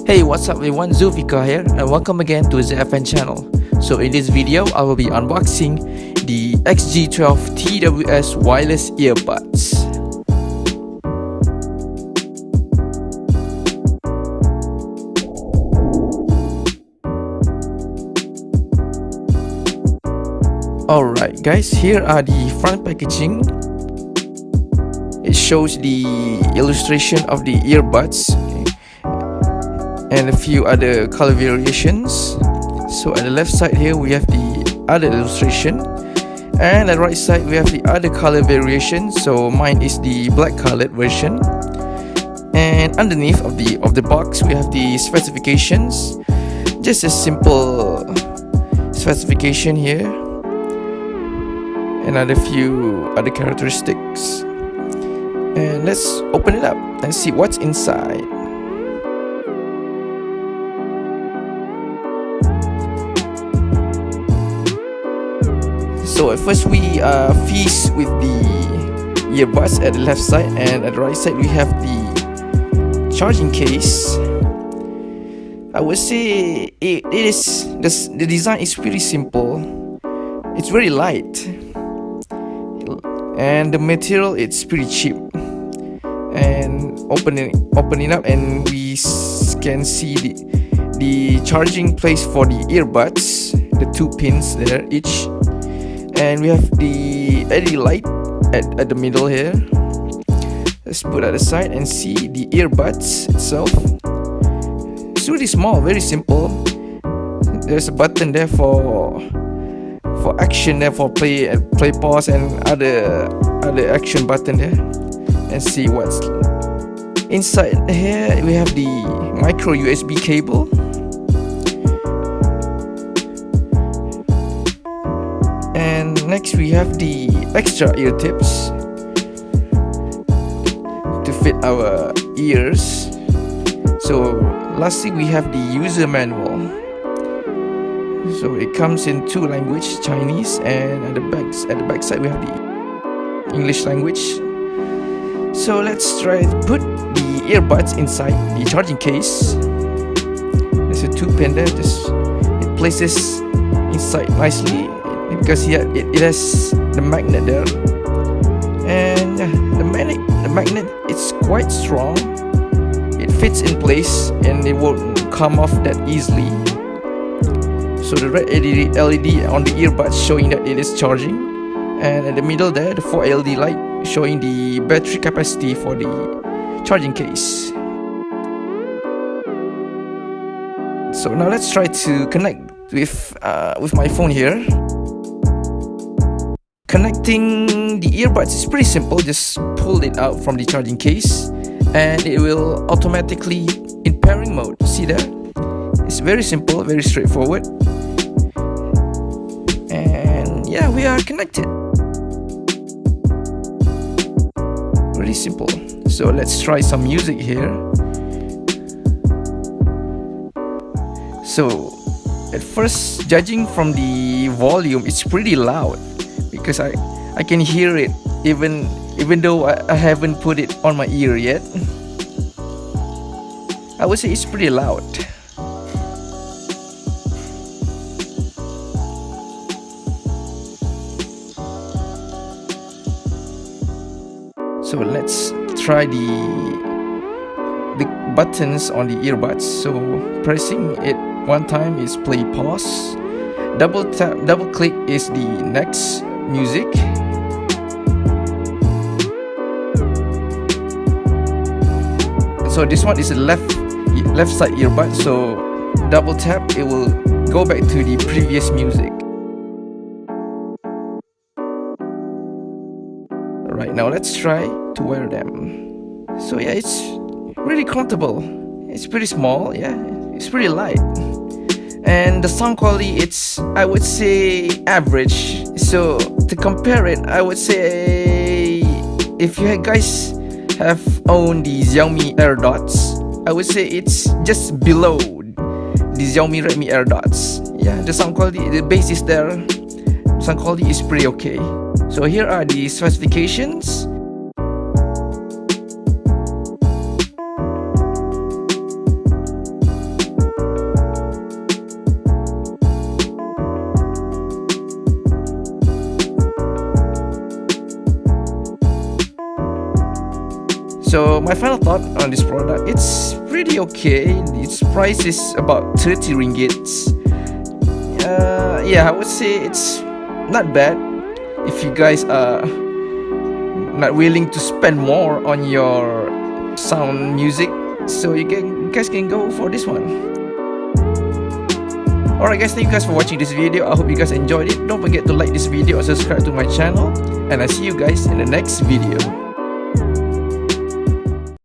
Hey, what's up everyone, Zulfikar here and welcome again to the FN channel. So in this video, I will be unboxing the XG12 TWS wireless earbuds. Alright guys, here are the front packaging. It shows the illustration of the earbuds and a few other color variations. So at the left side here we have the other illustration, and at the right side we have the other color variation. So mine is the black colored version, and underneath of the box we have the specifications. Just a simple specification here, and a few other characteristics. And let's open it up and see what's inside. So at first we feast with the earbuds at the left side, and at the right side we have the charging case. I would say the design is pretty simple. It's very light, and the material it's pretty cheap. And opening up, and we can see the charging place for the earbuds, the 2 pins there each. And we have the LED light at the middle here. Let's put that aside and see the earbuds itself. It's really small, very simple. There's a button there for action there, for play pause, and other action button there. And see what's inside here. We have the micro USB cable. And next we have the extra ear tips to fit our ears. So lastly we have the user manual. So it comes in 2 languages, Chinese, and at the back side we have the English language. So let's try to put the earbuds inside the charging case. There's a 2 pin there. It places inside nicely, because it has the magnet there, and the magnet it's quite strong. It fits in place and it won't come off that easily. So the red LED on the earbuds showing that it is charging, and at the middle there the 4 LED light showing the battery capacity for the charging case. So now let's try to connect with my phone here. Connecting the earbuds is pretty simple. Just pull it out from the charging case and it will automatically in pairing mode. See there? It's very simple, very straightforward. And yeah, we are connected. Really simple. So let's try some music here. So at first, judging from the volume, it's pretty loud, because I can hear it even though I haven't put it on my ear yet. I would say it's pretty loud. So let's try the buttons on the earbuds. So pressing it 1 time is play pause. Double click is the next music. So this one is a left side earbud, so double tap, it will go back to the previous music. Right, now let's try to wear them. So yeah, it's really comfortable. It's pretty small, yeah, it's pretty light. And the sound quality, it's, I would say, average. So to compare it, I would say if you guys have owned the Xiaomi AirDots, I would say it's just below the Xiaomi Redmi AirDots. Yeah, the sound quality, the bass is there. Sound quality is pretty okay. So here are the specifications. So my final thought on this product, it's pretty okay. Its price is about 30 ringgits. Yeah, I would say it's not bad if you guys are not willing to spend more on your sound music. So you guys can go for this one. Alright guys, thank you guys for watching this video. I hope you guys enjoyed it. Don't forget to like this video and subscribe to my channel, and I see you guys in the next video.